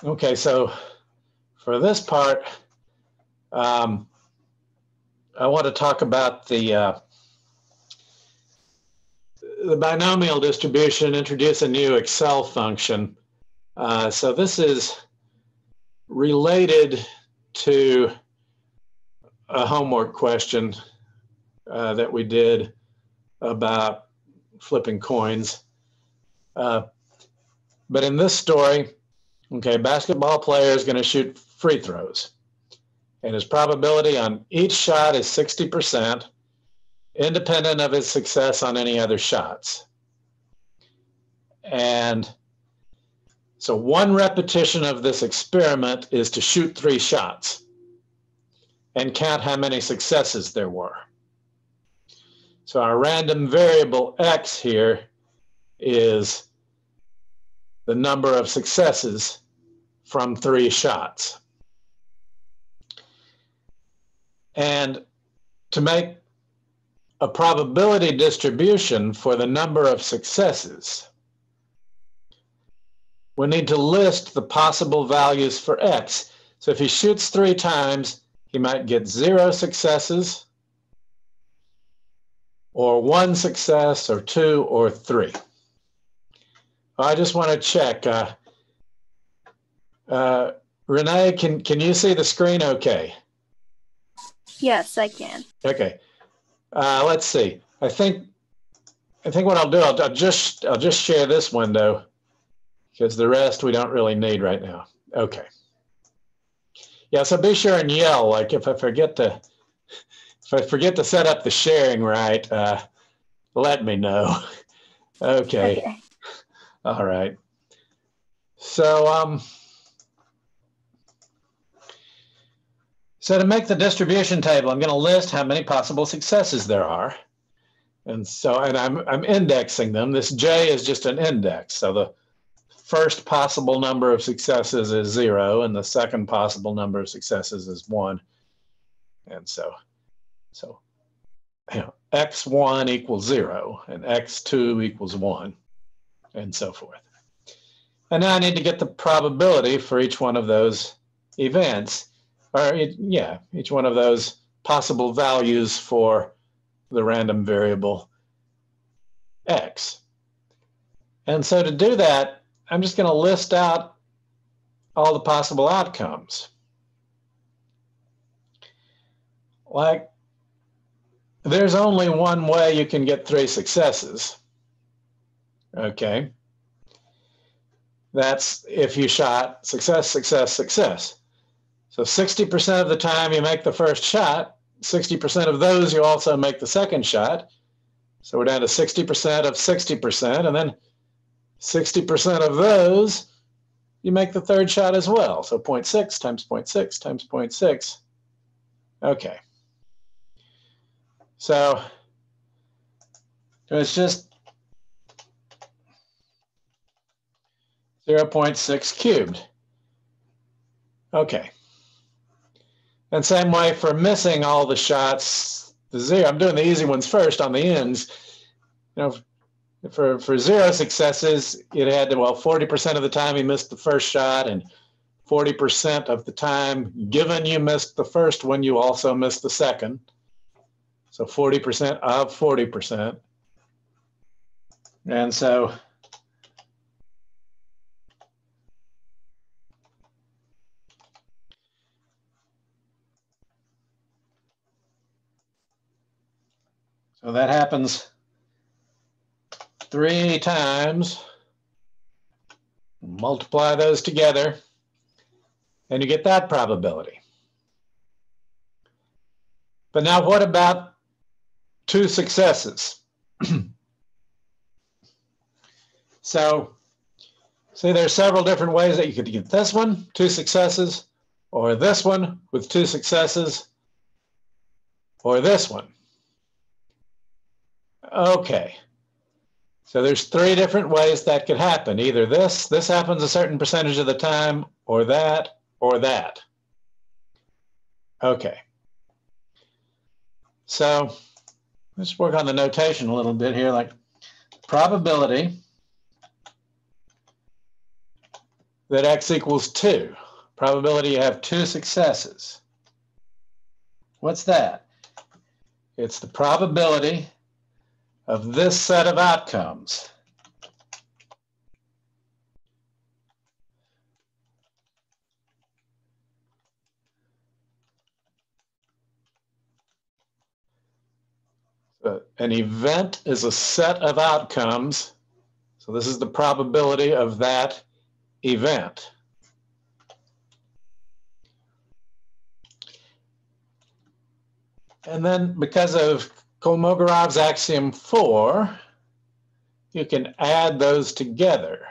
Okay, so for this part, I want to talk about the binomial distribution, introduce a new Excel function. So this is related to a homework question that we did about flipping coins. But in this story, okay, basketball player is going to shoot free throws. And his probability on each shot is 60%, independent of his success on any other shots. And so one repetition of this experiment is to shoot 3 shots and count how many successes there were. So our random variable x here is the number of successes from 3 shots. And to make a probability distribution for the number of successes, we need to list the possible values for x. So if he shoots 3 times, he might get 0 successes, or 1 success, or 2, or 3. I just want to check. Renee, can you see the screen okay? Yes, I can. Okay. Let's see. I think what I'll do, I'll just share this window, because the rest we don't really need right now. Okay. Yeah, so be sure and yell, like if I forget to set up the sharing right, let me know. Okay. All right. So so to make the distribution table, I'm going to list how many possible successes there are. And I'm indexing them. This J is just an index. So the first possible number of successes is 0, and the second possible number of successes is 1. And so x1 equals 0, and x2 equals 1, and so forth. And now I need to get the probability for each one of those events, or each one of those possible values for the random variable x. And so to do that, I'm just going to list out all the possible outcomes. Like, there's only one way you can get 3 successes. Okay. That's if you shot success, success, success. So 60% of the time you make the first shot, 60% of those you also make the second shot. So we're down to 60% of 60%, and then 60% of those you make the third shot as well. So 0.6 times 0.6 times 0.6. Okay. So it's just 0.6 cubed. Okay. And same way for missing all the shots, the 0. I'm doing the easy ones first on the ends. For 0 successes, it had to, 40% of the time you missed the first shot, and 40% of the time, given you missed the first one, you also missed the second. So 40% of 40%. And so that happens 3 times. Multiply those together, and you get that probability. But now what about 2 successes? So see, there's several different ways that you could get this one, 2 successes, or this one with 2 successes, or this one. Okay. So there's 3 different ways that could happen. Either this happens a certain percentage of the time, or that, or that. Okay. So let's work on the notation a little bit here, like probability that x equals 2. Probability you have 2 successes. What's that? It's the probability of this set of outcomes. So an event is a set of outcomes. So this is the probability of that event. And then because of Kolmogorov's axiom 4, you can add those together.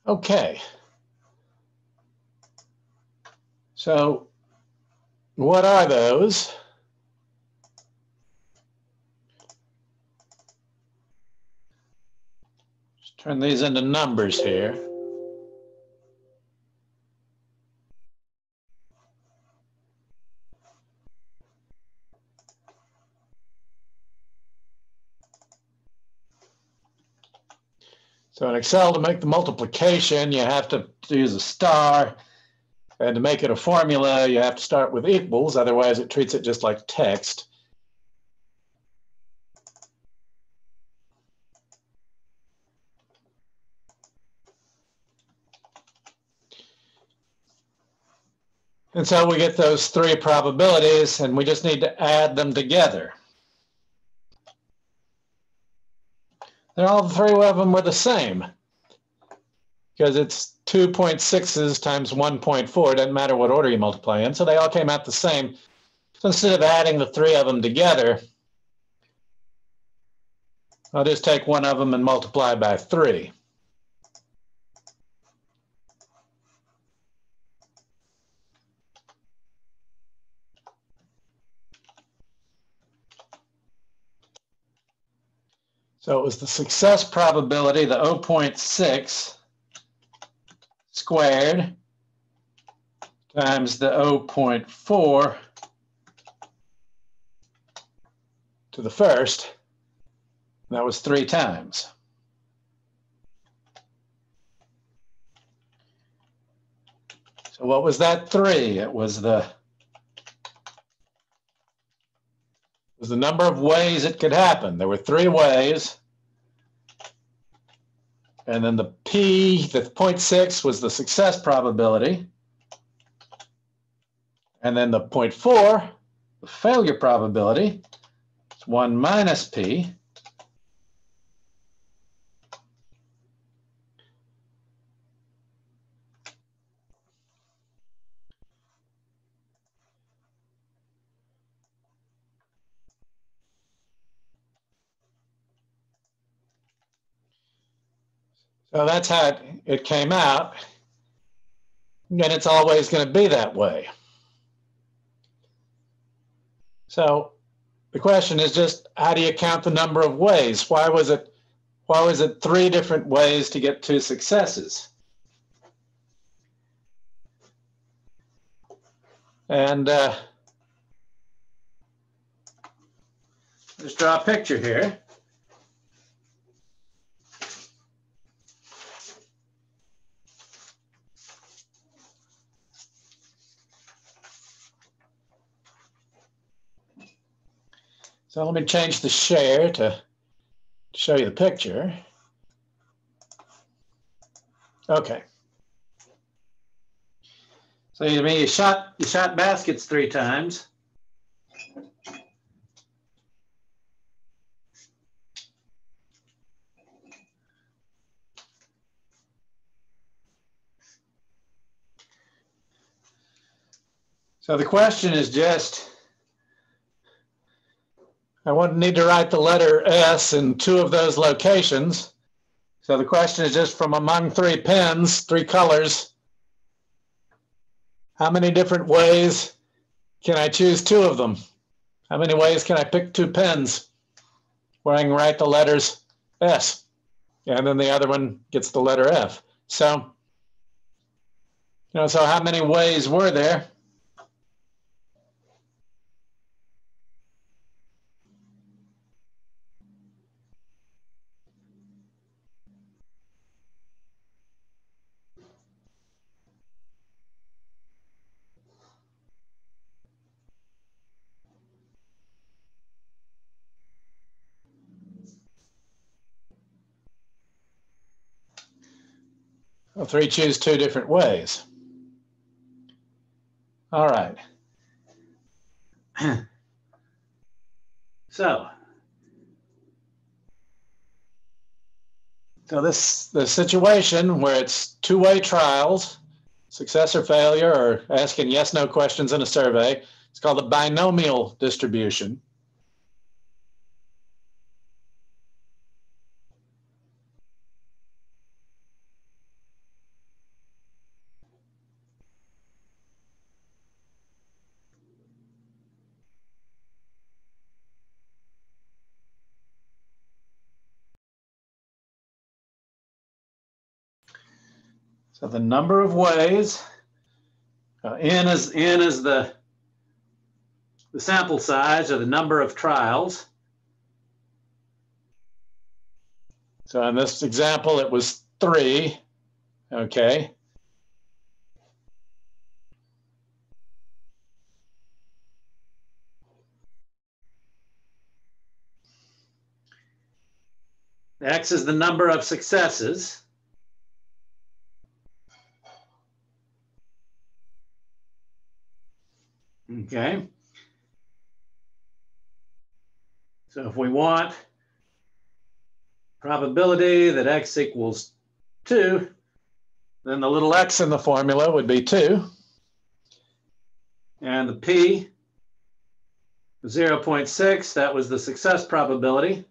Okay. So what are those? Let's turn these into numbers here. So in Excel, to make the multiplication, you have to use a star. And to make it a formula, you have to start with equals. Otherwise, it treats it just like text. And so we get those 3 probabilities, and we just need to add them together. And all 3 of them were the same, because it's 2.6s times 1.4. It doesn't matter what order you multiply in, so they all came out the same. So instead of adding the 3 of them together, I'll just take one of them and multiply by 3. So it was the success probability, the 0.6 squared times the 0.4 to the first. That was 3 times. So what was that 3? It was the number of ways it could happen. There were 3 ways. And then the P, the 0.6 was the success probability. And then the 0.4, the failure probability, is 1 minus P. So that's how it came out. And it's always going to be that way. So the question is just, how do you count the number of ways? Why was it 3 different ways to get 2 successes? And just draw a picture here. So let me change the share to show you the picture. Okay. So you shot baskets 3 times. So the question is just, I need to write the letter S in 2 of those locations. So the question is just from among 3 pens, 3 colors, how many different ways can I choose 2 of them? How many ways can I pick 2 pens where I can write the letters S? And then the other one gets the letter F. So, so how many ways were there? Well, 3 choose 2 different ways. All right. So the situation where it's 2-way trials, success or failure, or asking yes/no questions in a survey, it's called the binomial distribution. So the number of ways, n is the sample size, or the number of trials. So in this example, it was 3, okay? X is the number of successes. Okay. So if we want probability that X equals 2, then the little x in the formula would be 2. And the P, 0.6, that was the success probability.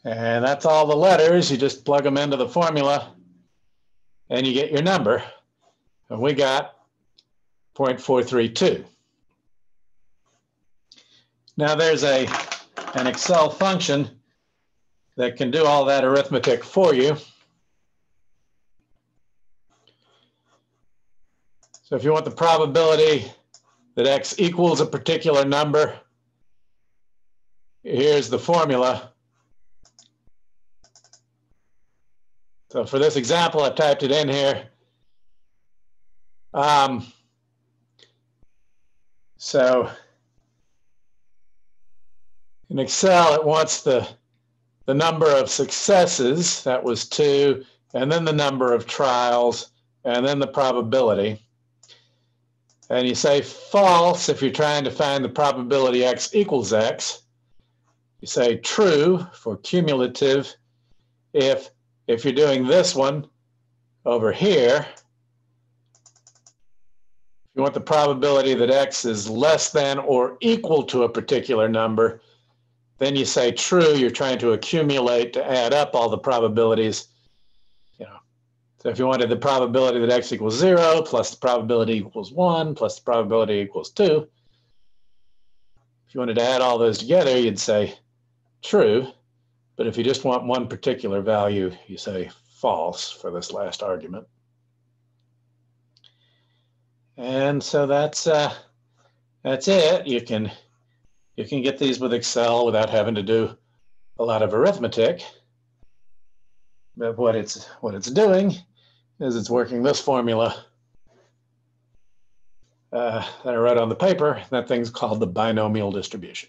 And that's all the letters. You just plug them into the formula and you get your number. And we got 0.432. Now there's an Excel function that can do all that arithmetic for you. So if you want the probability that X equals a particular number, here's the formula. So for this example, I've typed it in here. So in Excel, it wants the number of successes, that was 2, and then the number of trials, and then the probability. And you say false if you're trying to find the probability X equals X. You say true for cumulative if you're doing this one over here. If you want the probability that X is less than or equal to a particular number, then you say true. You're trying to accumulate to add up all the probabilities. So if you wanted the probability that X equals 0 plus the probability equals 1 plus the probability equals 2, if you wanted to add all those together, you'd say true. But if you just want one particular value, you say false for this last argument. And so that's it. You can get these with Excel without having to do a lot of arithmetic. But what it's doing is it's working this formula that I wrote on the paper. That thing's called the binomial distribution.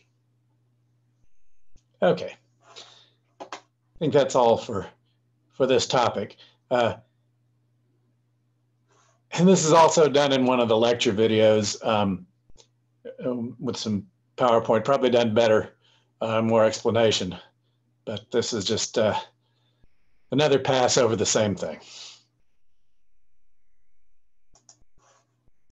Okay. I think that's all for this topic. And this is also done in one of the lecture videos with some PowerPoint, probably done better, more explanation. But this is just another pass over the same thing.